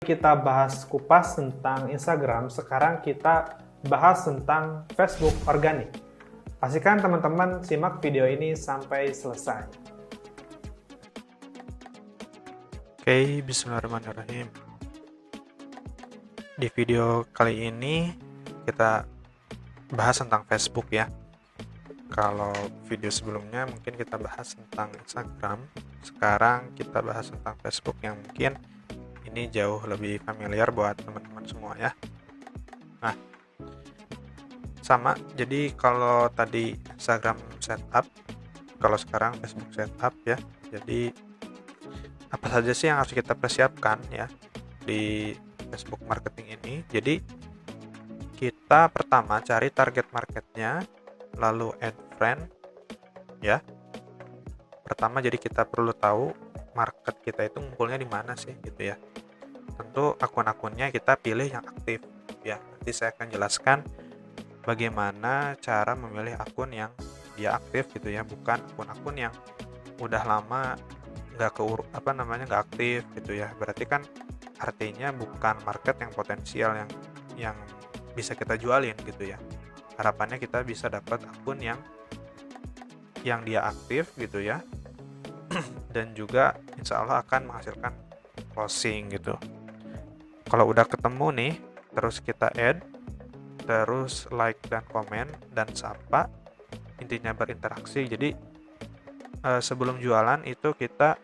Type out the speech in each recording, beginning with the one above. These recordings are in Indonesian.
Kita bahas kupas tentang Instagram, sekarang kita bahas tentang Facebook organik. Pastikan teman-teman simak video ini sampai selesai. Oke, bismillahirrahmanirrahim. Di video kali ini kita bahas tentang Facebook ya. Kalau video sebelumnya mungkin kita bahas tentang Instagram, sekarang kita bahas tentang Facebook yang mungkin ini jauh lebih familiar buat teman-teman semua ya. Nah, sama, jadi kalau tadi Instagram setup, kalau sekarang Facebook setup ya. Jadi apa saja sih yang harus kita persiapkan ya di Facebook marketing ini? Jadi kita pertama cari target marketnya, lalu add friend ya. Pertama jadi kita perlu tahu market kita itu ngumpulnya di mana sih gitu ya. Tentu akun-akunnya kita pilih yang aktif ya. Nanti saya akan jelaskan bagaimana cara memilih akun yang dia aktif gitu ya, bukan akun-akun yang udah lama nggak aktif gitu ya. Berarti kan artinya bukan market yang potensial yang bisa kita jualin gitu ya. Harapannya kita bisa dapat akun yang dia aktif gitu ya, dan juga insya Allah akan menghasilkan closing gitu. Kalau udah ketemu nih, terus kita add, terus like dan komen dan sapa, intinya berinteraksi. Jadi sebelum jualan itu kita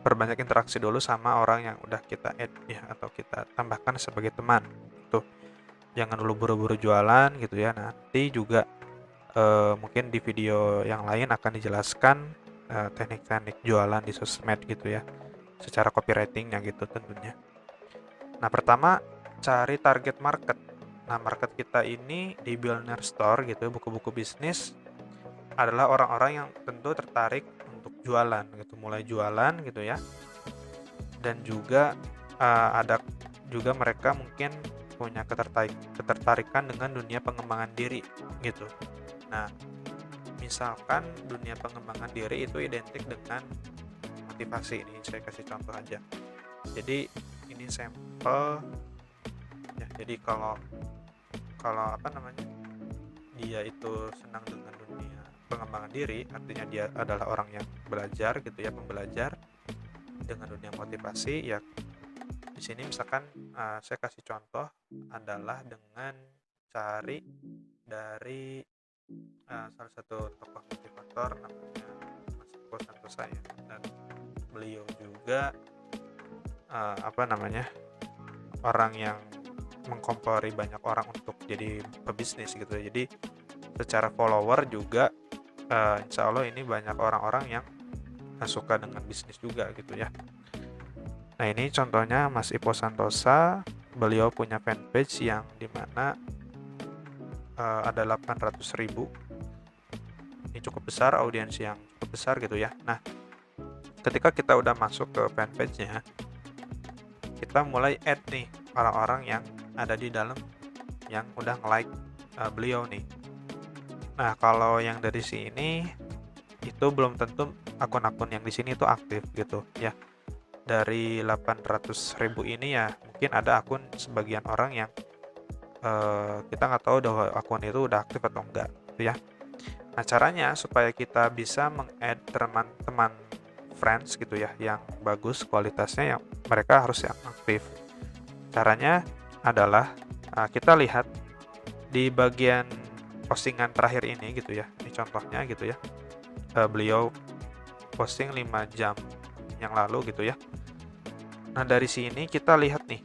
perbanyak interaksi dulu sama orang yang udah kita add ya, atau kita tambahkan sebagai teman. Tuh, jangan dulu buru-buru jualan gitu ya. Nanti juga mungkin di video yang lain akan dijelaskan teknik-teknik jualan di sosmed gitu ya, secara copywritingnya gitu tentunya. Nah, pertama cari target market. Nah, market kita ini di Billionaire Store gitu, buku-buku bisnis, adalah orang-orang yang tentu tertarik untuk jualan gitu, mulai jualan gitu ya. Dan juga ada juga mereka mungkin punya ketertarikan dengan dunia pengembangan diri gitu. Nah, misalkan dunia pengembangan diri itu identik dengan motivasi. Ini saya kasih contoh aja. Jadi ini sampel ya. Jadi kalau dia itu senang dengan dunia pengembangan diri, artinya dia adalah orang yang belajar gitu ya, pembelajar dengan dunia motivasi ya. Di sini misalkan saya kasih contoh adalah dengan cari dari salah satu tokoh motivator namanya Mas Eko Santosa ya, dan beliau juga orang yang mengkompori banyak orang untuk jadi pebisnis gitu. Jadi secara follower juga insya Allah ini banyak orang-orang yang suka dengan bisnis juga gitu ya. Nah, ini contohnya Mas Ipo Santosa. Beliau punya fanpage yang dimana ada 800.000. Ini cukup besar, audiens yang cukup besar gitu ya. Nah, ketika kita udah masuk ke fanpage-nya, kita mulai add nih orang-orang yang ada di dalam yang udah nge-like beliau nih. Nah, kalau yang dari sini itu belum tentu akun-akun yang di sini itu aktif gitu ya. Dari 800.000 ini ya mungkin ada akun sebagian orang yang kita nggak tahu bahwa akun itu udah aktif atau enggak gitu ya. Nah, caranya supaya kita bisa meng-add teman-teman friends gitu ya yang bagus kualitasnya, yang mereka harus yang aktif. Caranya adalah kita lihat di bagian postingan terakhir ini gitu ya. Ini contohnya gitu ya. Beliau posting 5 jam yang lalu gitu ya. Nah, dari sini kita lihat nih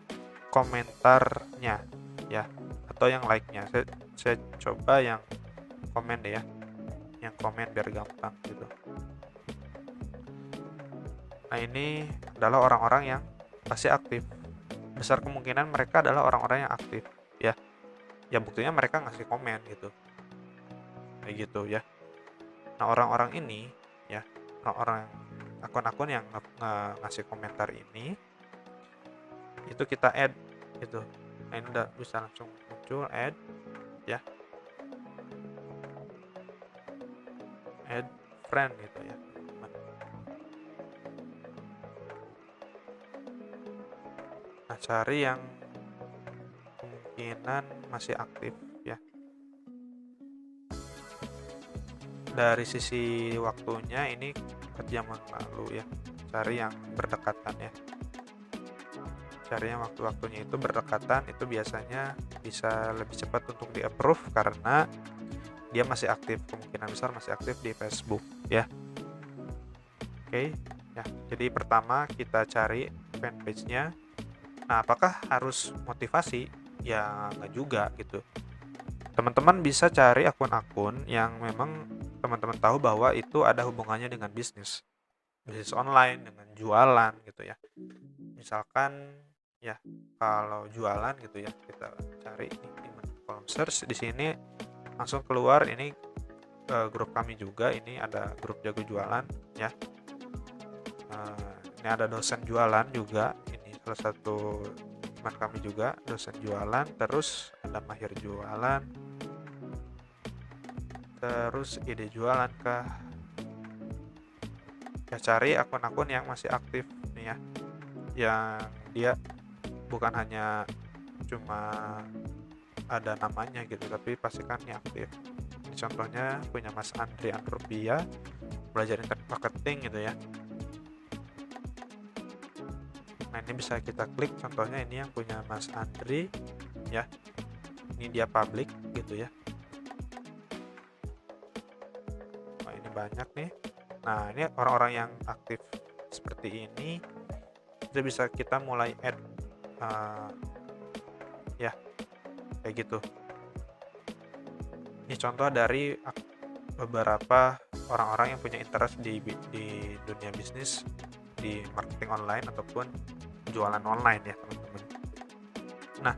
komentarnya ya, atau yang like-nya. Saya coba yang komen deh ya. Yang komen biar gampang gitu. Nah, ini adalah orang-orang yang pasti aktif. Besar kemungkinan mereka adalah orang-orang yang aktif ya. Ya buktinya mereka ngasih komen gitu. Kayak gitu ya. Nah, orang-orang ini ya, orang-orang akun-akun yang ngasih komentar ini itu kita add gitu. Nah, ini udah bisa langsung muncul add ya. Add friend gitu ya. cari yang kemungkinan masih aktif ya. Dari sisi waktunya ini 4 jam yang lalu ya, cari yang berdekatan ya. Cari yang waktu-waktunya itu berdekatan, itu biasanya bisa lebih cepat untuk di approve karena dia masih aktif, kemungkinan besar masih aktif di Facebook ya. Oke ya, jadi pertama kita cari fanpage-nya. Nah, apakah harus motivasi? Ya nggak juga gitu. Teman-teman bisa cari akun-akun yang memang teman-teman tahu bahwa itu ada hubungannya dengan bisnis online, dengan jualan gitu ya. Misalkan ya kalau jualan gitu ya, kita cari di kolom search di sini langsung keluar ini grup kami juga, ini ada grup jago jualan ya. Ini ada dosen jualan juga, ini salah satu teman kami juga dosen jualan, terus ada mahir jualan, terus ide jualan kah ya. Cari akun-akun yang masih aktif nih ya, yang dia bukan hanya cuma ada namanya gitu, tapi pastikan ini aktif. Ini contohnya punya Mas Andri Andropia, belajar internet marketing gitu ya. Nah, ini bisa kita klik, contohnya ini yang punya Mas Andri ya, ini dia public gitu ya. Nah, ini banyak nih. Nah, ini orang-orang yang aktif seperti ini, itu bisa kita mulai add ya kayak gitu. Ini contoh dari beberapa orang-orang yang punya interest di dunia bisnis, di marketing online ataupun jualan online ya teman-teman. Nah,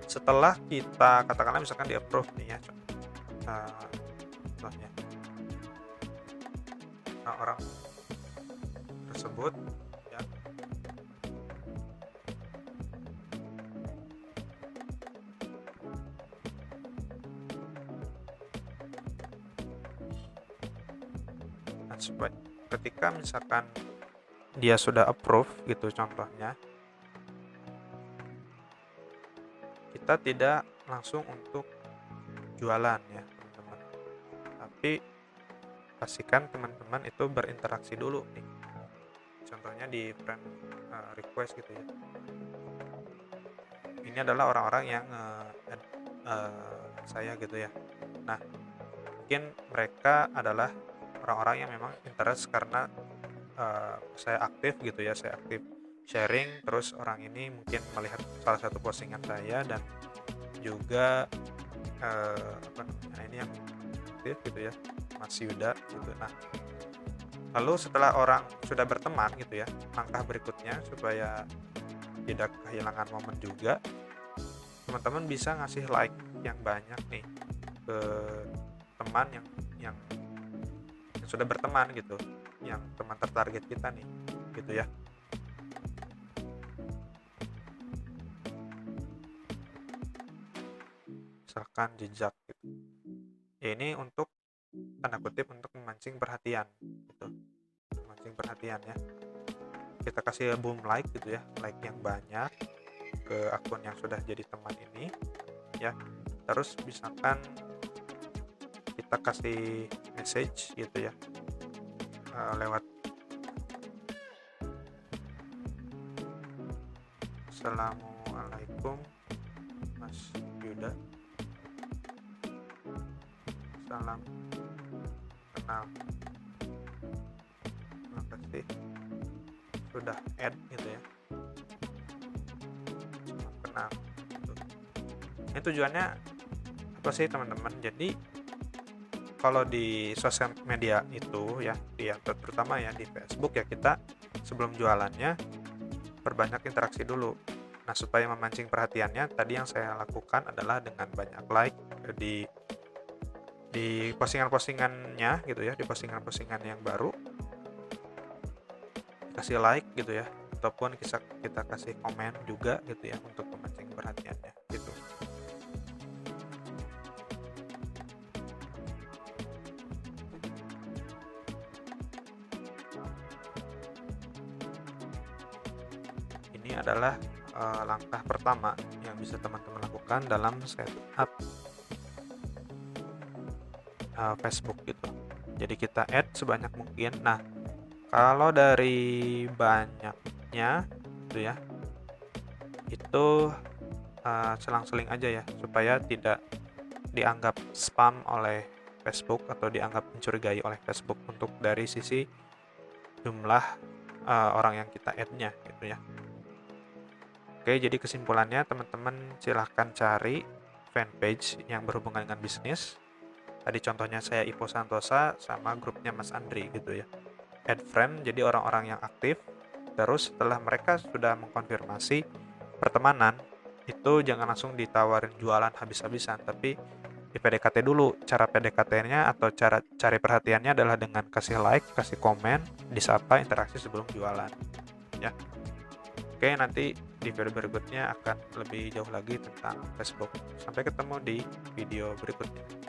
setelah kita katakanlah misalkan di approve nih ya, contohnya orang tersebut ya, nah, ketika misalkan dia sudah approve gitu contohnya, kita tidak langsung untuk jualan ya teman-teman, tapi pastikan teman-teman itu berinteraksi dulu nih, contohnya di friend request gitu ya. Ini adalah orang-orang yang saya gitu ya. Nah, mungkin mereka adalah orang-orang yang memang interest karena saya aktif gitu ya, saya aktif sharing, terus orang ini mungkin melihat salah satu postingan saya dan juga ini yang aktif gitu ya, Mas Yuda gitu. Nah, lalu setelah orang sudah berteman gitu ya, langkah berikutnya supaya tidak kehilangan momen juga, teman-teman bisa ngasih like yang banyak nih ke teman yang sudah berteman gitu, yang teman tertarget kita nih gitu ya. Misalkan jejak gitu ya, ini untuk tanda kutip untuk memancing perhatian gitu, memancing perhatian ya. Kita kasih boom like gitu ya, like yang banyak ke akun yang sudah jadi teman ini ya. Terus misalkan kita kasih message gitu ya, lewat Assalamualaikum Mas Yuda, salam kenal, terima kasih sudah add gitu ya, salam kenal gitu. Ini tujuannya apa sih teman-teman? Jadi kalau di sosial media itu ya, terutama ya di Facebook ya, kita sebelum jualannya perbanyak interaksi dulu. Nah, supaya memancing perhatiannya, tadi yang saya lakukan adalah dengan banyak like di postingan-postingannya gitu ya, di postingan-postingan yang baru kasih like gitu ya, ataupun kita kasih komen juga gitu ya, untuk memancing perhatiannya gitu. Ini adalah langkah pertama yang bisa teman-teman lakukan dalam setup Facebook gitu. Jadi kita add sebanyak mungkin. Nah, kalau dari banyaknya gitu ya, itu selang-seling aja ya, supaya tidak dianggap spam oleh Facebook atau dianggap mencurigai oleh Facebook untuk dari sisi jumlah orang yang kita add-nya gitu ya. Oke, jadi kesimpulannya teman-teman silahkan cari fanpage yang berhubungan dengan bisnis. Tadi contohnya saya Ipo Santosa sama grupnya Mas Andri gitu ya. Add friend, jadi orang-orang yang aktif. Terus setelah mereka sudah mengkonfirmasi pertemanan, itu jangan langsung ditawarin jualan habis-habisan, tapi di PDKT dulu. Cara PDKT-nya atau cara cari perhatiannya adalah dengan kasih like, kasih komen, disapa, interaksi sebelum jualan. Ya. Oke, nanti di video berikutnya akan lebih jauh lagi tentang Facebook. Sampai ketemu di video berikutnya.